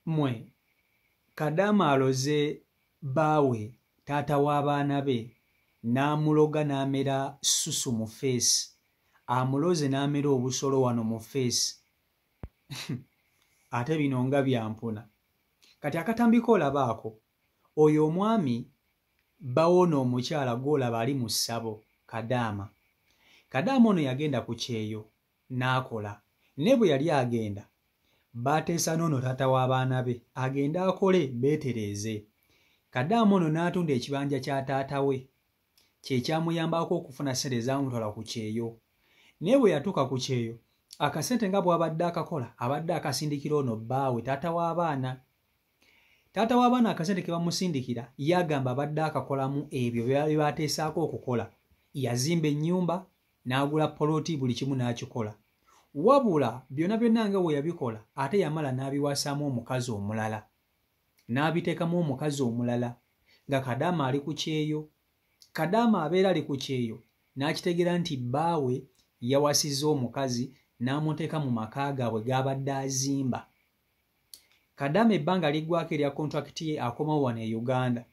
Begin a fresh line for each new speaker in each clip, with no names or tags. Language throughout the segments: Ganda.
mwe Kadama aloze bawe taata w'abaana be n'amuloga n'amera susu mu feesi, amuloze n'amera obusolo wano mu feesi. Ate bino nga byampuna. Kati akatambiko olabaako, oyo omwami bawona omukyala gw'olaba ali mu ssabo, Kadama. Kadama ono yagenda ku kyeyo n'akola, ne bwe yali agenda baateesa n'ono taata w'abaana be agende akole beetereeze. Kadama ono n'atunda ekibanja kya taata we, kye kyamuyambako okufuna ssente ez'amutwala ku kyeyo. Naye bwe yatuuka ku kyeyo, akasente nga bw'abadde akakola abadde akasindikira ono bbaawe taata w'abaana. Taata w'abaana akasente ke bamusindikira yagamba abadde akakolamu ebyo bye baateesaako okukola. Yazimba ennyumba n'agula poloti, buli kimu n'akikola. Wabula byonna byonna nga bwe yabikola ate yamala n'abiwasaamu omukazi omulala, n'abiteekamu omukazi omulala nga Kadama ali ku kyeyo. Kadama abeera ali ku kyeyo n'akitegeera nti bbaawe yawasizza omukazi n'amuteeka mu maka gaabwe g'abadde azimba. Kadama ebbanga liggwako erya kontrakiti ye akomawo wano e Uganda.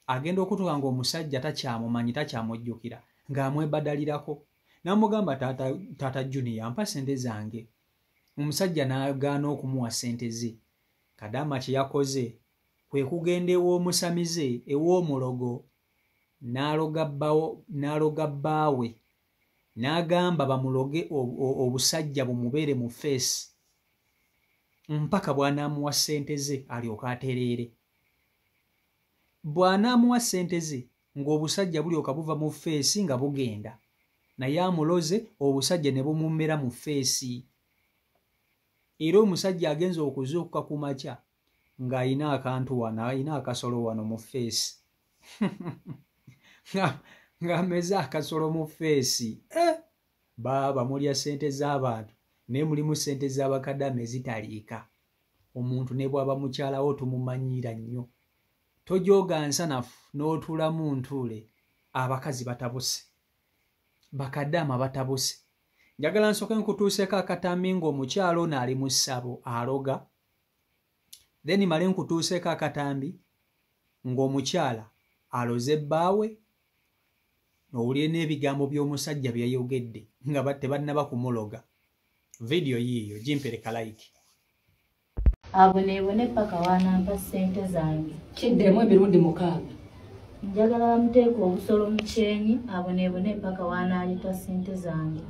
Agenda okutuuka ng'omusajja takyamumanyi, takyamujjukira, ng'amwebadalirako. N'amugamba taata Junior ampa ssente zange. Omusajja n'agaana okumuwa ssente ze. Kadama kye yakoze kwe kugenda ew'omusamize ew'omulogo n'aloga bbaawe n'agamba bamuloge obusajja bumubeere mu feesi mpaka bw'anaamuwa ssente ze alyoka atereere. Bw'anaamuwa ssente ze ng'obusajja bulyoka buva mu feesi nga bugenda, naye amuloze obusajja ne bumumera mu feesi. Era omusajja agenza okuzuukuka ku makya ng'ayina akantu wano, ayina akasolo wano mu feesi ng'ameze akasolo mu feesi. Baba mulya ssente z'abantu naye mulimu ssente z'Abakadama ezitaliika. Omuntu ne bw'aba mukyalawo tumumanyira nnyo. Tojooga nsanafu n'otuulamu ntuule. Abakazi batabuse, Bakadama batabuse. Njagala nsooke nkutuuseeko akatambi ng'omukyala ono ali mu ssabo aloga, then male nkutuuseeko akatambi ng'omukyala aloze bbaawe, owulire n'ebigambo by'omusajja bye yayogedde nga tebannaba kumuloga. Video yiyo gimpereka like.
Abonebone paka wanampa ssente zange.
Kiddemu emirundi 6.
Njagala bamuteeka obusolo mu kyenyi abonebone paka wanaalita ssente zange.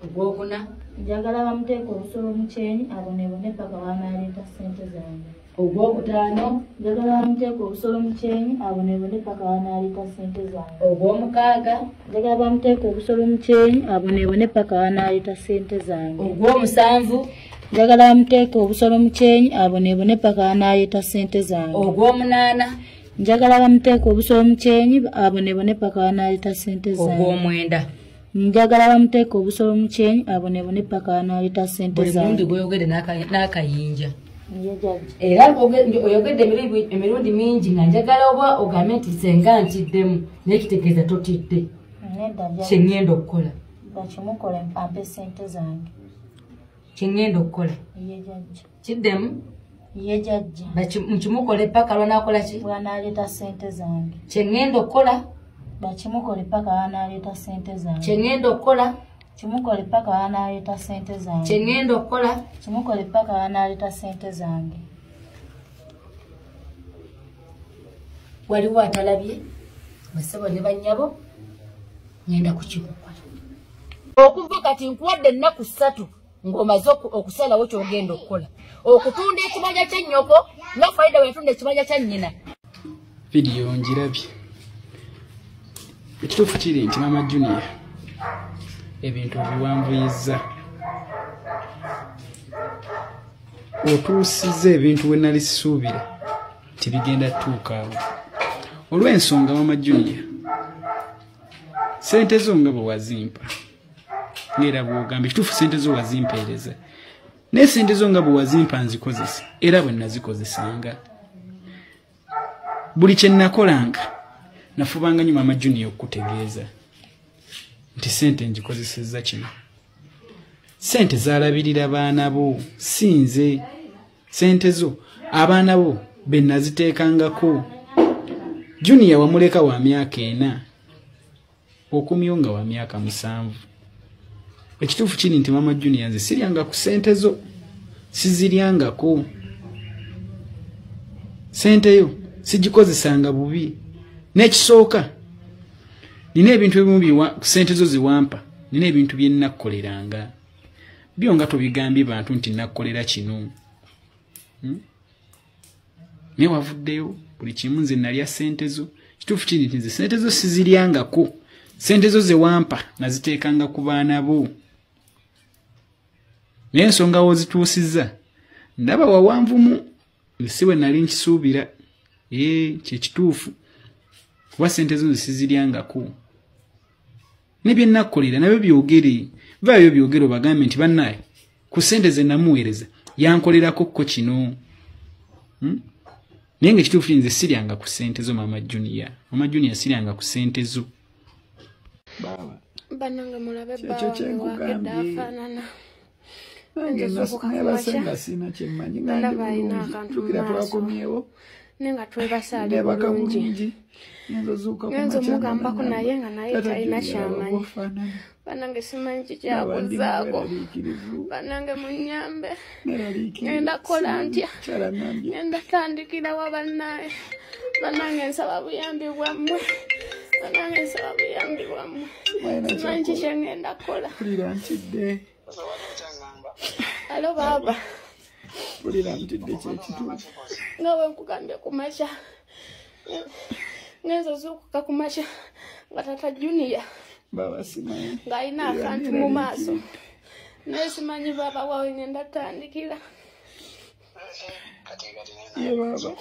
Ogwokuna
njagala bamuteeka obusolo mu kyenyi abonebone paka wanaalita ssente zange.
Ogwokutaano
njagala bamuteeka obusolo mu kyenyi abonebone paka wanaalita ssente zange.
Ogwomukaaga
njagala bamuteeka obusolo mu kyenyi abonebone paka wanaalita ssente zange.
Ogwomusanvu
njagala bamuteeka obusolo mu kyenyi abonebone paka wanaalita ssente zange.
Ogwomunaana
njagala bamuteeka obusolo mu kyenyi abonebone paka wanaalita ssente zange.
Ogwomwenda
njagala bamuteeka obusolo mu kyenyi abonebone paka wanaalita ssente zange.
Buli gw'oyogedde n'akayinja.
Era
oyogedde emirundi mingi nga njagala oba ogambe nti senga ntiddemu naye kitegeeza totidde. Kye ŋŋenda okukola
bakimukole ampe ssente zange.
Kye ŋŋenda okukola kiddemu
ye jjajja
mukimukole paka lwanaakola ki?
Bw'anaaleeta ssente zange.
Kye ŋŋenda okukola
bakimukole paka wanaaleeta ssente zange.
Kye ŋŋenda okukola
kimukole paka wanaaleeta ssente zange.
Kye ŋŋenda okukola
kimukole paka wanaaleeta ssente zange.
Waliwo atalabye basebo ne bannyabo ŋŋenda kukikukola. Okuva kati nkuwadde ennaku 3 ng'omaze okusalawo ky'ogenda okukola. Okutunda ekibanja ky'ennyoko nga Faida bwe yatunda ekibanja kya nnyina.
Video ngirabye. Ekituufu kiri nti Mama Junior ebintu biwanvuyizza. Otuusiza ebintu we nali sisuubira tibigenda tuukaawo. Olw'ensonga Mama Junior ssente zo nga bwe wazimpa ng'era bw'ogamba ekituufu ssente zo wazimpeereza naye ssente zo nga bwe wazimpa nzikozesa era bwe nazikozesanga. Buli kye nakolanga nafubanga nnyo Mama Junior okutegeeza nti ssente ngikozesezza kino. Ssente zaalabirira baana bo si nze. sente zo abaana bo be naziteekangako. Junior wamuleka wa myaka 4 okumyonga wa myaka 7. Ekituufu kiri nti mama Junior nze siryanga ku sente zo, siziryangako. Sente yo sigikozesanga bubi. N'ekisooka nina ebintu ebimu sente zo ziwampa, nina ebintu bye nnakoleranga. Byo nga tobigambye bantu nti nnakolera kino. Ne wavuddeyo buli kimu nze nalya sente zo. Kituufu kiri nti nze sente zo siziryangako. Sente zo ze wampa naziteekanga ku baana bo. N'ensonga wozituusizza ndaba wawanvumu siwe nali nkisuubira. Kye kituufu. Kuba sente zo siziryangako. Ne bye nnakolera nabyo byogere. Vaayo byogero bagambe nti bannaye ku sente ze namuweereza yankolerako ko kino. Naye ng'ekituufu nze siryanga ku sente zo mama Junior. Mama Junior siryanga ku sente zo. Baba.
Bananga mulabe baba wakeda afanana. Nje
nasenga sina kyemmanyi nga ndukira twakomyewo.
Nenga twebasali bulungi. Ngenzo mugambako naye nga naye talina kyamanyi. Banange simanyi kikyakuzaako. Banange munyambe. Ngenda kola ntya. Ngenda tandikira wa bannaye. Banange nsaba buyambi bwammwe. Banange nsaba buyambi bwammwe. Simanyi kikye ngenda kola. Alo baba. Ngawe nkugambye kumasha. Ngenzo zukuka kumasha nga tata Junior.
Baba simanyi.
Ngaina akantu mu maaso. Nesimanyi baba wawe ngenda tandikira.
Ye baba.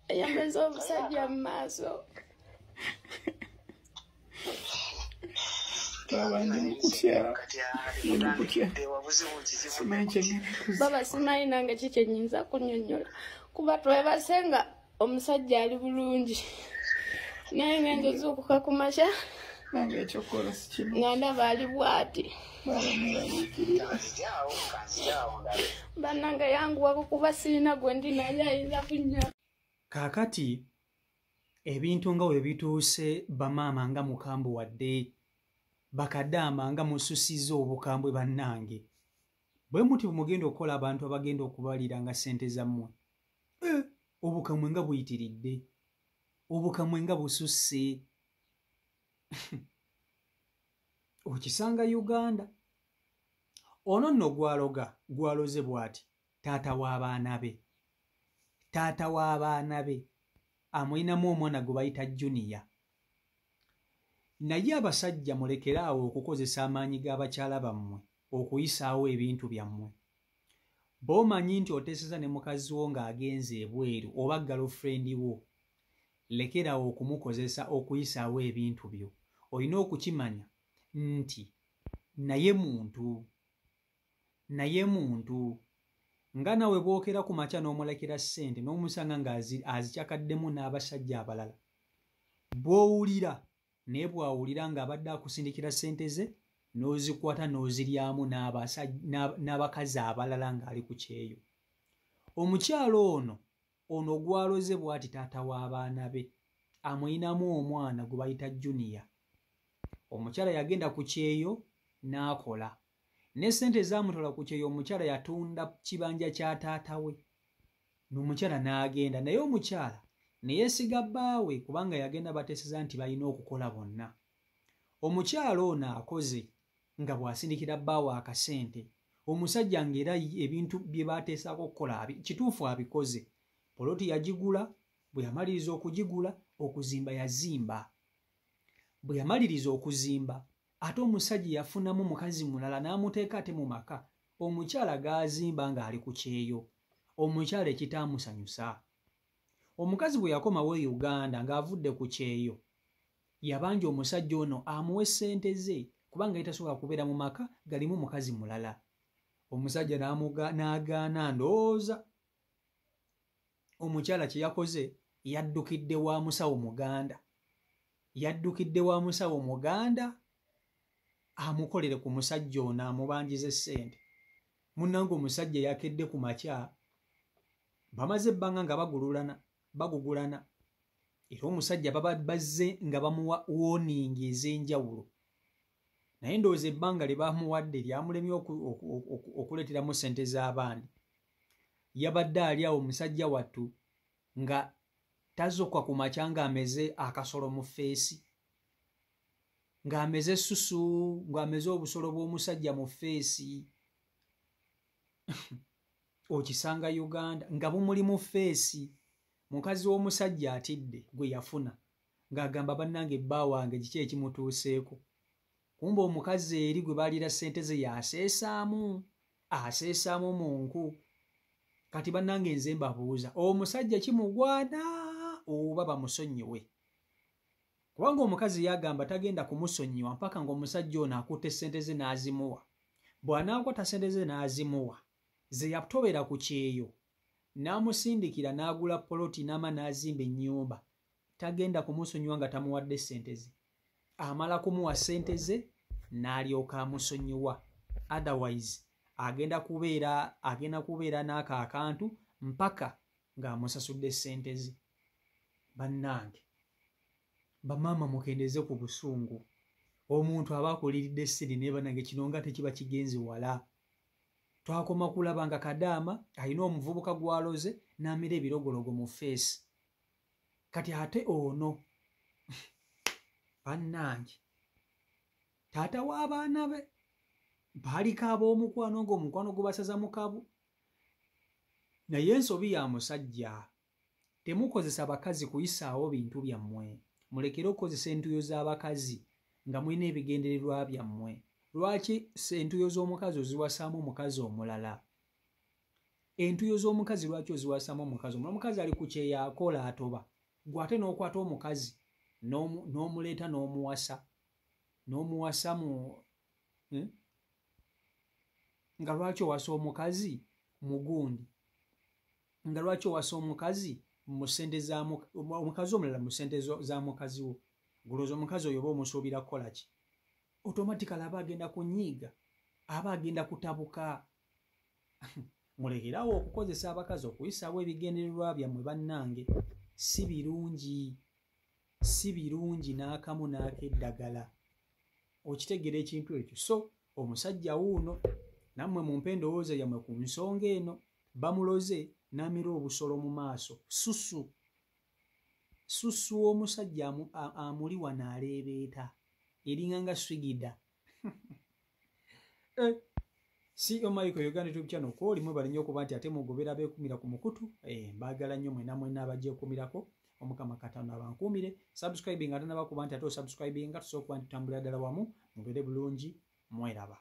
Yameza omusajja mu maaso. Baba simanyi nange kiki nyinza kunnyonnyola. Kuba twebasenga omusajja ali bulungi. Naye ngenzo zukuka kumasha.
Nange ekyokola sikino.
Nga ndaba ali bw'ati. Bannange yanguwako kuba sirina gwe ndi naye ayinza kunnya.
Kaakati ebintu nga we bituuse bamaama nga mukambu wadde bakaddaama nga mususiza obukambwe bannange. Bwe muti mugenda okukola abantu abagenda okubalira nga ssente zammwe. Obukamwe nga buyitiridde. Obukamwe nga bususse. Okisanga Uganda. Ono nno gwaloze bw'ati taata w'abaana be. Taata w'abaana be amulinamu omwana gwe bayita Junior. Naye abasajja mulekeraawo okukozesa amaanyi g'abakyala bammwe okuyisaawo ebintu byammwe. B'omanyi nti oteeseza ne mukazi wo ng'agenze ebweru oba girlfriend wo. Lekerawo okumukozesa okuyisaawo ebintu byo. Olina okukimanya nti naye muntu. Nga nawe bwokera ku makya n'omulekera ssente n'omusanga ng'azikyakaddemu n'abasajja abalala. Bw'owulira naye bw'awulira ng'abadde akusindikira ssente ze n'ozikwata n'oziryamu n'abakazi abalala ng'ali ku kyeyo. Omukyalo ono gwaloze bw'ati taata w'abaana be amulinamu omwana gwe bayita Junior. Omukyala yagenda ku kyeyo n'akola. Ne ssente zaamutola ku kyeyo omukyala yatunda kibanja kya taata we. N'omukyala n'agenda naye omukyala ne yeesiga bbaawe kubanga yagenda bateeseza nti balina okukola bonna. Omukyala ono akoze nga bw'asindikira bbaawe akasente. Omusajja ng'era ebintu bye baateesako okukola kituufu abikoze. Poloti yagigula, bwe yamaliriza okugigula okuzimba yazimba. Bwe yamaliriza okuzimba ate omusajja yafunamu mukazi mulala n'amuteeka ate mu maka. Omukyala g'azimba ng'ali ku kyeyo. Omukyala ekitaamusanyusa. Omukazi bwe yakomawo e Uganda ng'avudde ku kyeyo yabanja omusajja ono amuwe ssente ze kubanga yetasobola kubeera mu maka galimu mukazi mulala. Omusajja n'agaana ndowooza. Omukyala kye yakoze yaddukidde wa musawo Muganda. Amukolere ku musajja ono amubanjize ssente. munnange omusajja yakedde ku makya bamaze ebbanga nga bagugulana era omusajja baba bazze nga bamuwa warning ez'enjawulo naye ndowooza ebbanga lye bamuwadde lyamulemye okuleeteramu ssente z'abandi yabadde ali awo omusajja wattu nga tazokwa ku makya ng'ameze akasolo mu feesi ng'ameze essusu ng'ameze obusolo bw'omusajja mu feesi okisanga Uganda nga bumuli mu feesi mukazi w'omusajja atidde gwe yafuna ng'agamba bannange bba wange kiki ekimutuuseeko kumba omukazi eri gwe baalira ssente ze aseesaamu mu nku kati bannange nze mbabuuza omusajja kimugwana oba bamusonyiwe kubanga omukazi yagamba tagenda kumusonyiwa mpaka ng'omusajja ono akutte ssente ze n'azimuwa bw'anaakwata ssente ze n'azimuwa ze yatobera ku kyeyo n'amusindikira n'agula poloti n'ama n'azimba ennyumba tagenda kumusonyiwa nga tamuwadde ssente ze amala kumuwa ssente ze n'alyoka amusonyiwa otherwise agenda kubeera n'ako akantu mpaka ng'amusasudde ssente ze bannange bamaama mukendeze ku busungu omuntu aba akuliridde essiri naye bannange kino nga tekiba kigenzi wala twakoma kulaba nga Kadaama alina omuvubuka gw'aloze n'amira ebirogologo mu feesi kati ate ono bannange taata w'abaana be baaliko ab'omukwano ng'omukwano gubasaza mu kabu naye ensobi ya musajja temukozesa bakazi kuyisaawo bintu byammwe mulekere okukozesa entuyo z'abakazi nga mulina ebigendererwa byammwe lwaki entuyo z'omukazi oziwasaamu omukazi omulala entuyo z'omukazi lwaki oziwasaamu omukazi omulala omukazi ali ku kyeya akola atoba gwe ate n'okwata omukazi n'omuleeta n'omuwasa mu nga lwaki owasa omukazi mugundi nga lwaki owasa omukazi omukazi omulala mu ssente za mukazi wo gulooza omukazi oyo oba omusuubira kukola ki automatically aba agenda kunyiiga aba agenda kutabuka mulekerawo okukozesa abakazi okuyisaawo ebigendererwa byammwe bannange si birungi n'akamu n'akeddagala okitegera ekintu ekyo so omusajja wuuno nammwe mumpe endowooza yammwe ku nsonga eno bamuloze n'amira obusolo mu maaso susu w'omusajja amuli wano aleebeeta eringa nga swigida CEO Michael Uganda YouTube channel ko limwe balinyo okuba nti ate mugobera beekumira ku mukutu mbaagala nnyo mwena mwena abagyekumirako omukama Katonda abankuumire subscribing ate nabakuba nti ate osubscribing nga tusobola okuba nti tutambulira ddala wamu mubeere bulungi mweraba